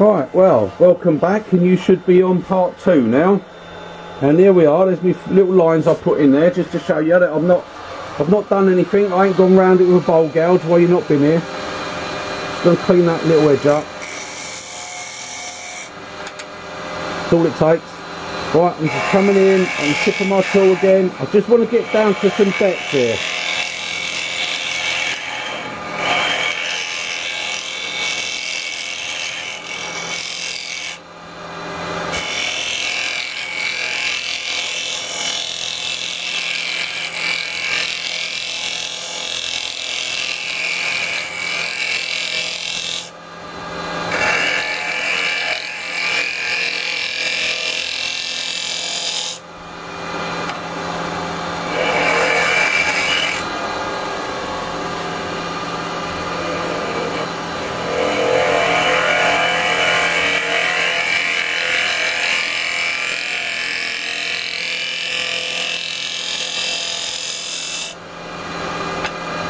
Right, well, welcome back, and you should be on part 2 now. And here we are. There's me little lines I put in there just to show you that I've not done anything. I ain't gone round it with a bowl gouge while you've not been here. Just gonna clean that little edge up. That's all it takes. Right, I'm just coming in and tipping my tool again. I just want to get down to some depth here.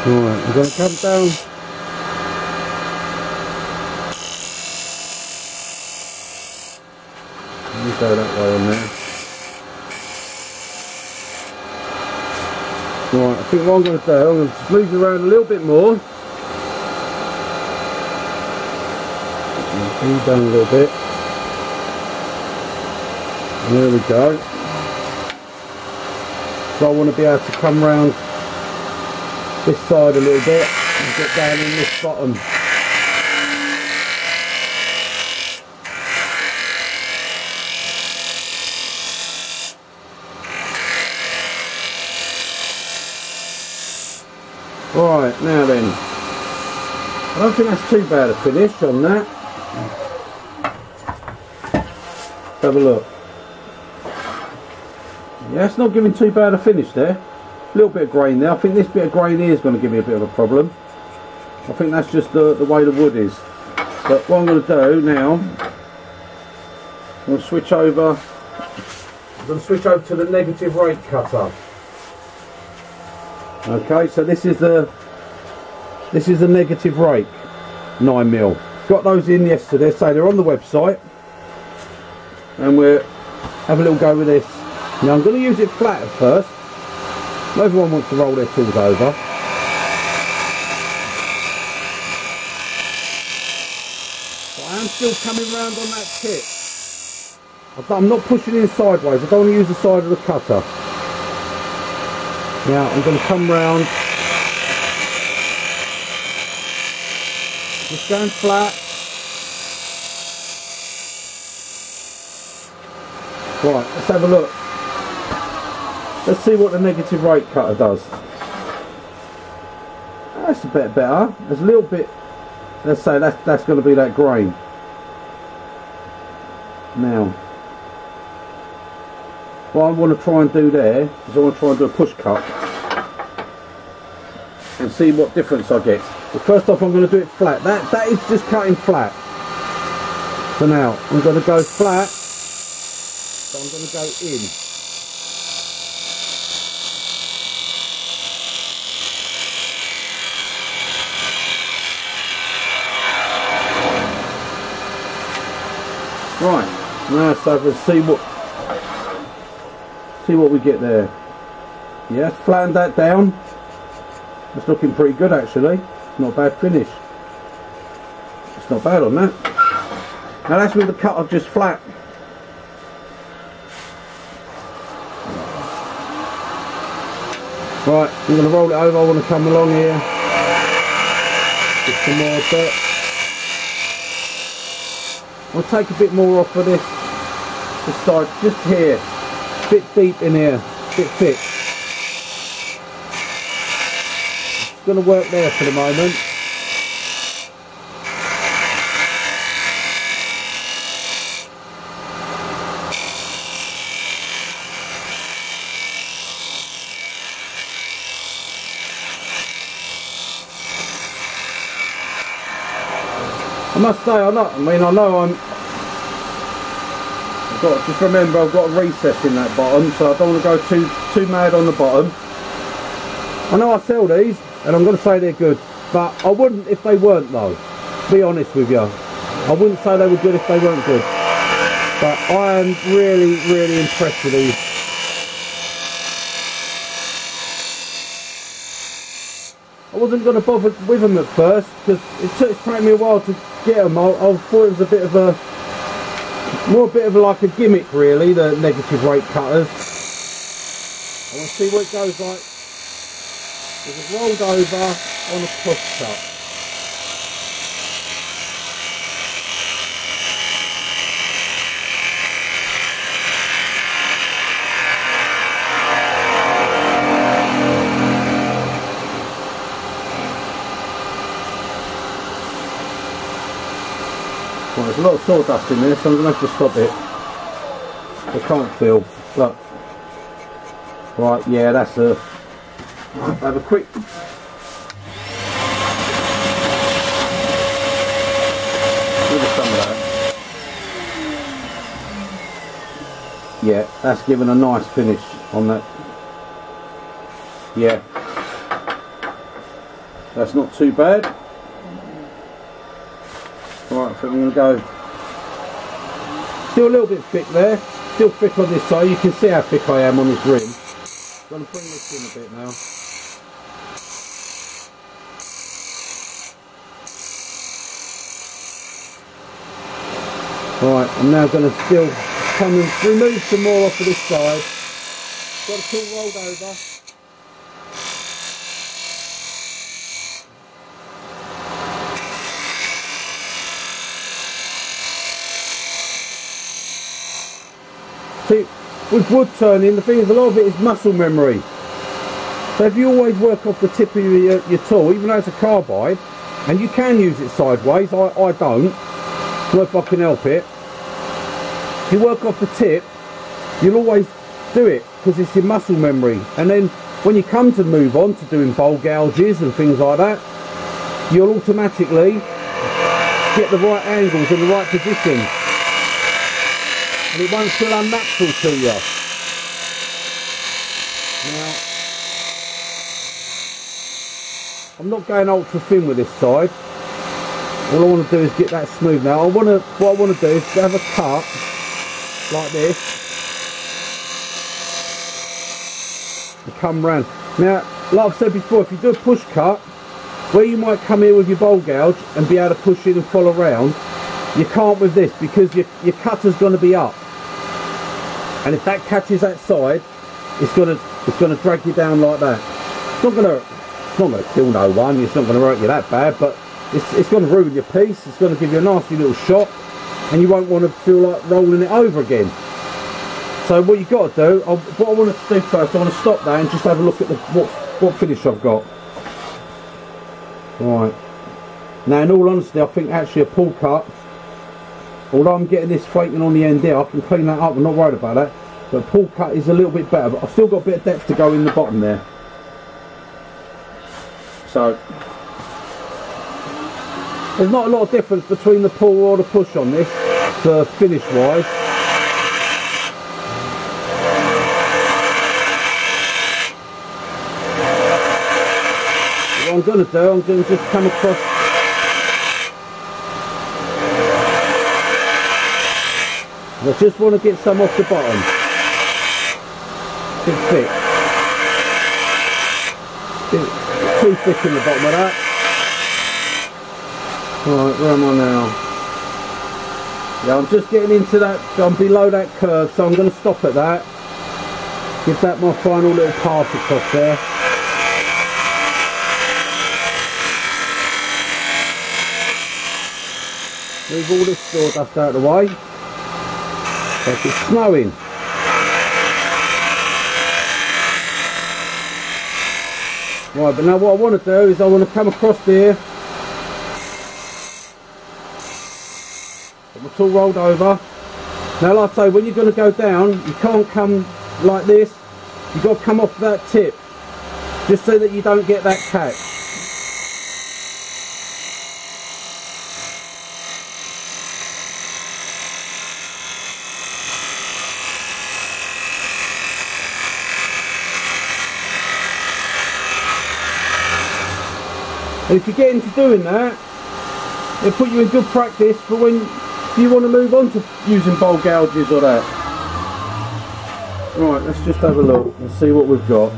Alright, I'm going to come down. Let me go that way on there. Right, I think what I'm going to do, I'm going to smooth it around a little bit more. Bring it down a little bit. And there we go. So I want to be able to come round this side a little bit and get down in this bottom. Right, now then, I don't think that's too bad a finish on that. Let's have a look. Yeah, it's not giving too bad a finish there. A little bit of grain there. I think this bit of grain here is going to give me a bit of a problem. I think that's just the way the wood is. But what I'm going to do now, I'm going to switch over. I'm going to switch over to the negative rake cutter. Okay, so this is the negative rake 9mm. Got those in yesterday, so they're on the website, and we'll have a little go with this. Now I'm going to use it flat at first. Everyone wants to roll their tools over. But I am still coming round on that tip. I'm not pushing in sideways. I don't want to use the side of the cutter. Now I'm going to come round. Just going flat. Right, let's have a look. Let's see what the negative rake cutter does. That's a bit better. There's a little bit. Let's say that's going to be that grain. Now, what I want to try and do there is I want to try and do a push cut and see what difference I get. But first off, I'm going to do it flat. That is just cutting flat. So now I'm going to go flat. So I'm going to go in. Right, now so let's see what we get there. Yeah, flattened that down. It's looking pretty good actually. Not a bad finish. It's not bad on that. Now that's with the cutter just flat. Right, I'm going to roll it over. I want to come along here. Get some more dirt. I'll take a bit more off of this side, just here, a bit deep in here, a bit thick. It's going to work there for the moment. I must say, I know just remember I've got a recess in that bottom, so I don't want to go too mad on the bottom. I know I sell these, and I'm going to say they're good, but I wouldn't if they weren't though, be honest with you. I wouldn't say they were good if they weren't good. But I am really, really impressed with these. I wasn't going to bother with them at first because it's taken me a while to get them. I thought it was a bit of a, more a bit of like a gimmick really, the negative rake cutters. I want to see what it goes like. It's rolled over on a push cut. Well, there's a lot of sawdust in there, so I'm going to have to stop it. I can't feel. Look. Right, yeah, that's a... I'll have a quick... Give us some of that. Yeah, that's given a nice finish on that. Yeah. That's not too bad. Right, I think I'm going to go. Still a little bit thick there. Still thick on this side. You can see how thick I am on this rim. I'm going to bring this in a bit now. Right, I'm now going to still come and remove some more off of this side. Got it all rolled over. See, with wood turning, the thing is a lot of it is muscle memory. So if you always work off the tip of your tool, even though it's a carbide, and you can use it sideways, I don't, so if I can help it. If you work off the tip, you'll always do it, because it's your muscle memory. And then when you come to move on to doing bowl gouges and things like that, you'll automatically get the right angles in the right position. And it won't feel unnatural to you. Now, I'm not going ultra thin with this side. All I want to do is get that smooth. Now, what I want to do is have a cut like this and come round. Now, like I've said before, if you do a push cut, where you might come here with your bowl gouge and be able to push in and follow around, you can't with this because your cutter's going to be up. And if that catches that side, it's gonna drag you down like that. It's not gonna kill no one. It's not gonna hurt you that bad, but it's gonna ruin your piece. It's gonna give you a nasty little shock, and you won't want to feel like rolling it over again. So what you got to do, what I want to do first, I want to stop that and just have a look at what finish I've got. Right. Now, in all honesty, I think actually a pull cut. Although I'm getting this flaking on the end there, I can clean that up, I'm not worried about that. But pull cut is a little bit better, but I've still got a bit of depth to go in the bottom there. So, there's not a lot of difference between the pull or the push on this, finish wise. What I'm going to do, I'm going to just come across. I just want to get some off the bottom. Bit thick. Bit too thick in the bottom of that. Right, where am I now? Yeah, I'm just getting into that, I'm below that curve, so I'm going to stop at that. Give that my final little pass across there. Move all this sawdust out of the way. Like it's snowing. Right, but now what I want to do is I want to come across here. Get my tool rolled over. Now, like I say, when you're going to go down, you can't come like this. You've got to come off that tip, just so that you don't get that catch. And if you get into doing that, It'll put you in good practice for when you want to move on to using bowl gouges or that. Right, let's just have a look and see what we've got.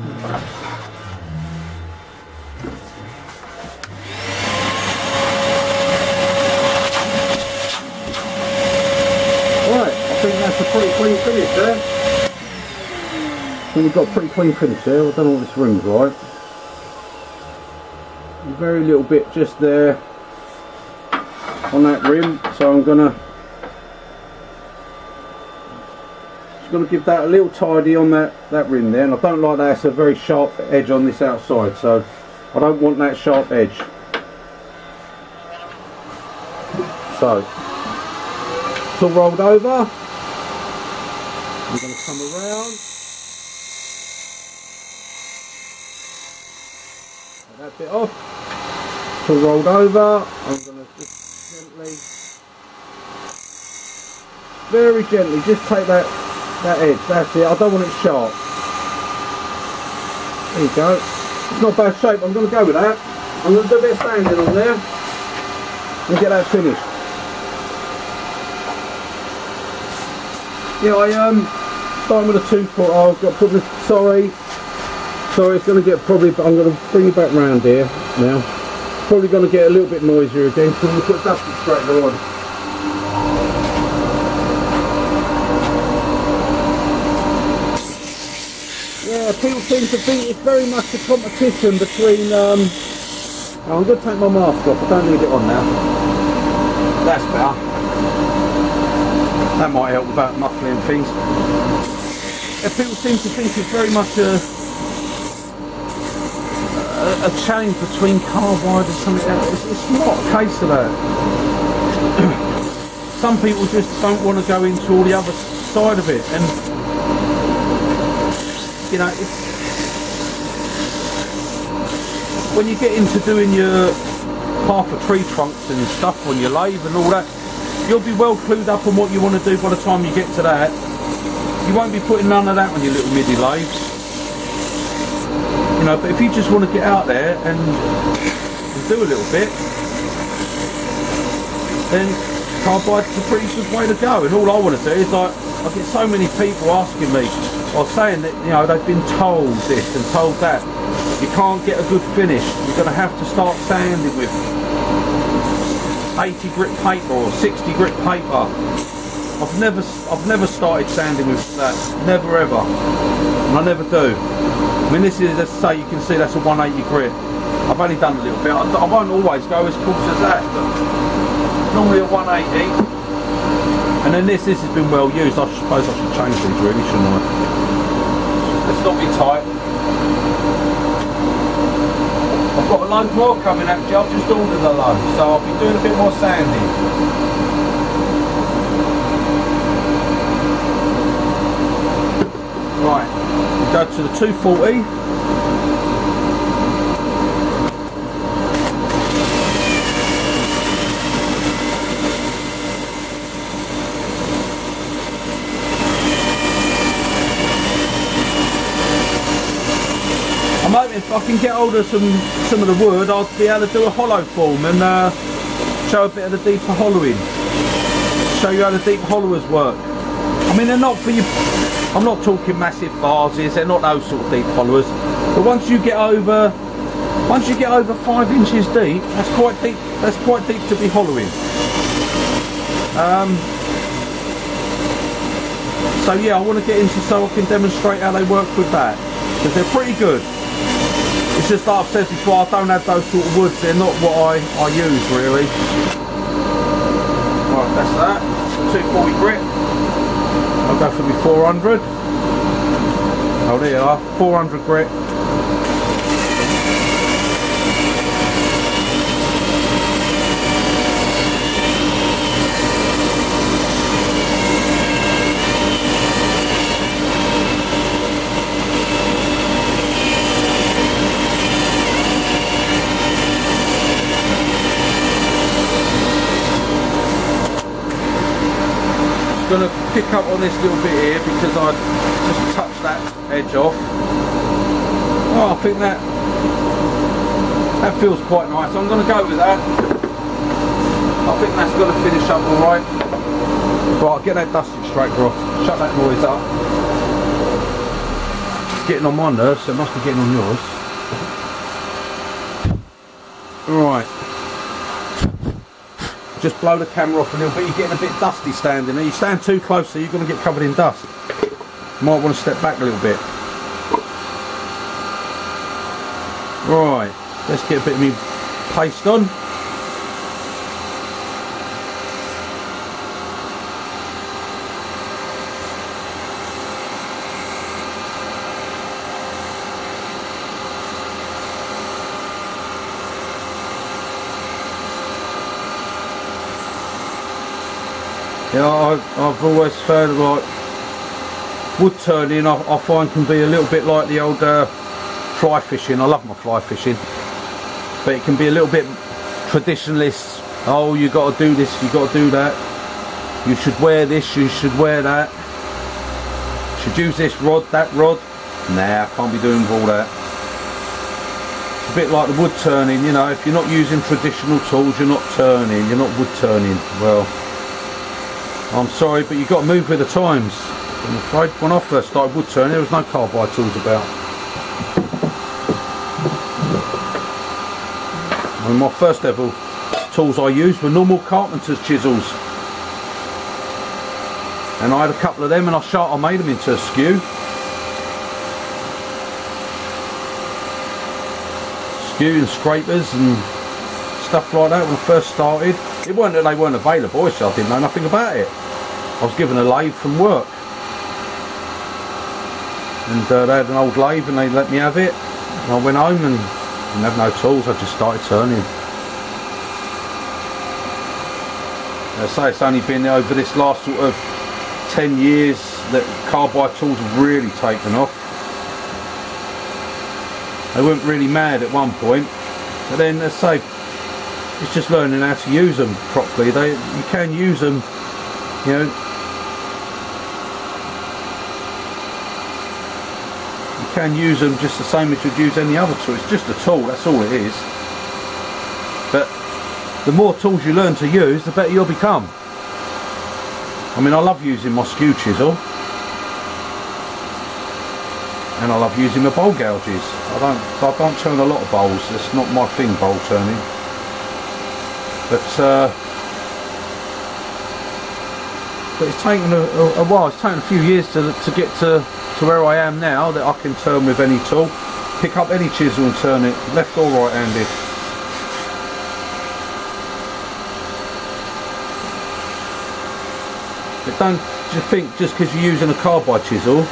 Right, I think that's a pretty clean finish there. I think we've got a pretty clean finish there. I don't know what this rim's like. A very little bit just there on that rim, so I'm gonna give that a little tidy on that rim there, and I don't like that. It's a very sharp edge on this outside, so I don't want that sharp edge. So it's all rolled over. I'm going to come around, take that bit off. It's all rolled over. I'm going to just gently, very gently, just take that edge, that's it. I don't want it sharp. There you go. It's not bad shape. I'm going to go with that. I'm going to do a bit of sanding on there and get that finished. Yeah, starting with a 2 foot. Oh, I've got probably, sorry, it's going to get probably, but I'm going to bring it back round here now. Probably going to get a little bit noisier again because we put dusty straightener on. Yeah, people seem to think it's very much a competition between, I'm going to take my mask off, I don't need it on now. That's better. That might help without muffling things. Yeah, people seem to think it's very much a challenge between Carbide and something else. It's not a case of that. Some people just don't want to go into all the other side of it, and you know, when you get into doing your half a tree trunks and stuff on your lathe and all that, you'll be well clued up on what you want to do by the time you get to that. You won't be putting none of that on your little MIDI lathes. You know, but if you just want to get out there and do a little bit, then Carbide's a pretty good way to go. And all I want to do is, like, I get so many people asking me, or saying that, you know, they've been told this and told that. You can't get a good finish. You're going to have to start sanding with 80 grit paper or 60 grit paper. I've never started sanding with that. Never ever. And I never do. I mean, this is, let's say, you can see that's a 180 grit. I've only done a little bit. I won't always go as coarse as that, but normally a 180. And then this has been well used. I suppose I should change these really, shouldn't I? Let's not be tight. I've got a load more coming actually. I've just ordered a load, so I'll be doing a bit more sanding. Right, we go to the 240. I'm hoping if I can get hold of some of the wood, I'll be able to do a hollow form and show a bit of the deeper hollowing. Show you how the deep hollowers work. I mean, they're not for you. I'm not talking massive vases. They're not those sort of deep hollowers. But once you get over 5 inches deep, that's quite deep. That's quite deep to be hollowing. So yeah, I want to get into so I can demonstrate how they work with that, because they're pretty good. It's just like I've said before, I don't have those sort of woods. They're not what I use really. Right, that's that. 240 grit. I'll go for my 400. Oh, there you are, 400 grit. Going to pick up on this little bit here because I just touched that edge off. Oh, I think that feels quite nice. I'm going to go with that. I think that's going to finish up alright. Right, get that dusting scraper off. Shut that noise up. It's getting on my nerves, so it must be getting on yours. Right. Just blow the camera off a little bit. You're getting a bit dusty standing there. You stand too close, so you're going to get covered in dust. You might want to step back a little bit. Right, let's get a bit of me paste on. Yeah, I've always found like wood turning I find can be a little bit like the old fly fishing. I love my fly fishing, but it can be a little bit traditionalist. Oh, you got to do this, you got to do that, you should wear this, you should wear that, you should use this rod, that rod. Nah, I can't be doing all that. It's a bit like the wood turning, you know, if you're not using traditional tools, you're not turning, you're not wood turning. Well, I'm sorry, but you've got to move with the times. I'm afraid when I first started wood turning, there was no carbide tools about. I mean, my first ever tools I used were normal carpenter's chisels, and I had a couple of them, and I made them into a skew. Skew and scrapers and stuff like that when I first started. It wasn't that they weren't available, so I didn't know nothing about it. I was given a lathe from work, and they had an old lathe and they let me have it, and I went home and didn't have no tools. I just started turning. I say it's only been over this last sort of 10 years that carbide tools have really taken off. They weren't really mad at one point, but then I say it's just learning how to use them properly. You can use them, you know. You can use them just the same as you'd use any other tool. It's just a tool, that's all it is. But the more tools you learn to use, the better you'll become. I mean, I love using my skew chisel, and I love using my bowl gouges. I don't turn a lot of bowls. It's not my thing, bowl turning. But it's taken a while. It's taken a few years to get to where I am now, that I can turn with any tool, pick up any chisel and turn it left or right handed. But don't just think just because you're using a carbide chisel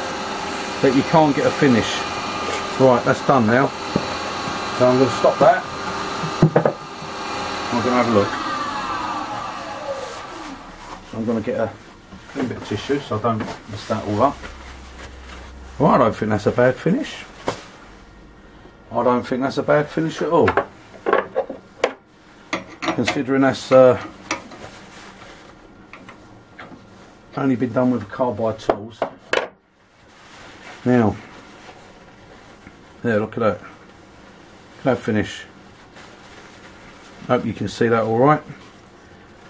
that you can't get a finish. Right, that's done now. So I'm going to stop that. I'm going to have a look. So I'm going to get a little bit of tissue so I don't mess that all up. Well, I don't think that's a bad finish. I don't think that's a bad finish at all. Considering that's only been done with carbide tools. Now, there, look at that. Look at that finish. Hope you can see that all right.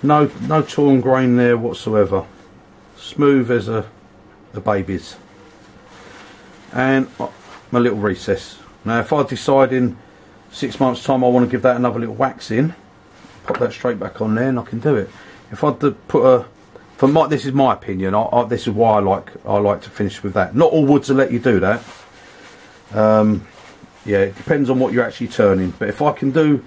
No torn grain there whatsoever. Smooth as a baby's. And my little recess. Now, if I decide in 6 months' time I want to give that another little wax in, pop that straight back on there, and I can do it. If I put this is my opinion. This is why I like to finish with that. Not all woods will let you do that. Yeah, it depends on what you're actually turning. But if I can do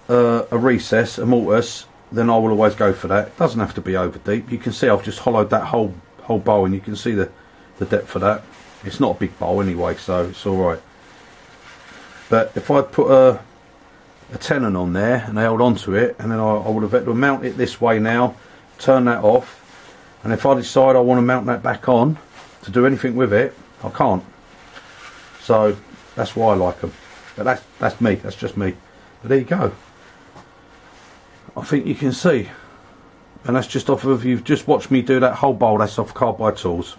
a recess, a mortise, then I will always go for that. It doesn't have to be over deep. You can see I've just hollowed that whole bowl, and you can see the depth of that. It's not a big bowl anyway, so it's all right. But if I'd put a tenon on there and I held onto it, and then I would have had to mount it this way now, turn that off, and if I decide I want to mount that back on to do anything with it, I can't. So that's why I like them. But that's me. That's just me. But there you go. I think you can see, and that's just off of, you've just watched me do that whole bowl. That's off Carbide tools.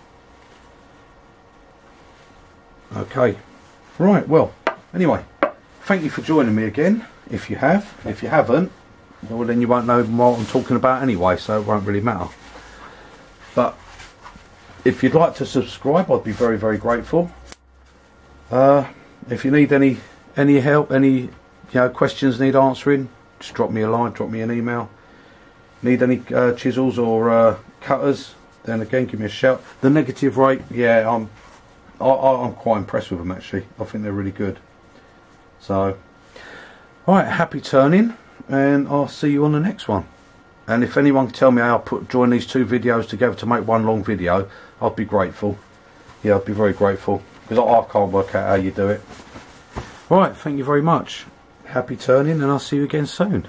Okay, right, well, anyway, thank you for joining me again, if you have. If you haven't, well, then you won't know what I'm talking about anyway, so it won't really matter. But if you'd like to subscribe, I'd be very, very grateful. If you need any help, any questions need answering, just drop me a line, drop me an email. Need any chisels or cutters, then again give me a shout. The Negative Rake, yeah, I'm quite impressed with them actually. I think they're really good. So, alright, happy turning, and I'll see you on the next one. And if anyone can tell me how I join these two videos together to make one long video, I'd be grateful. Yeah, I'd be very grateful, because I can't work out how you do it. Alright, thank you very much. Happy turning, and I'll see you again soon.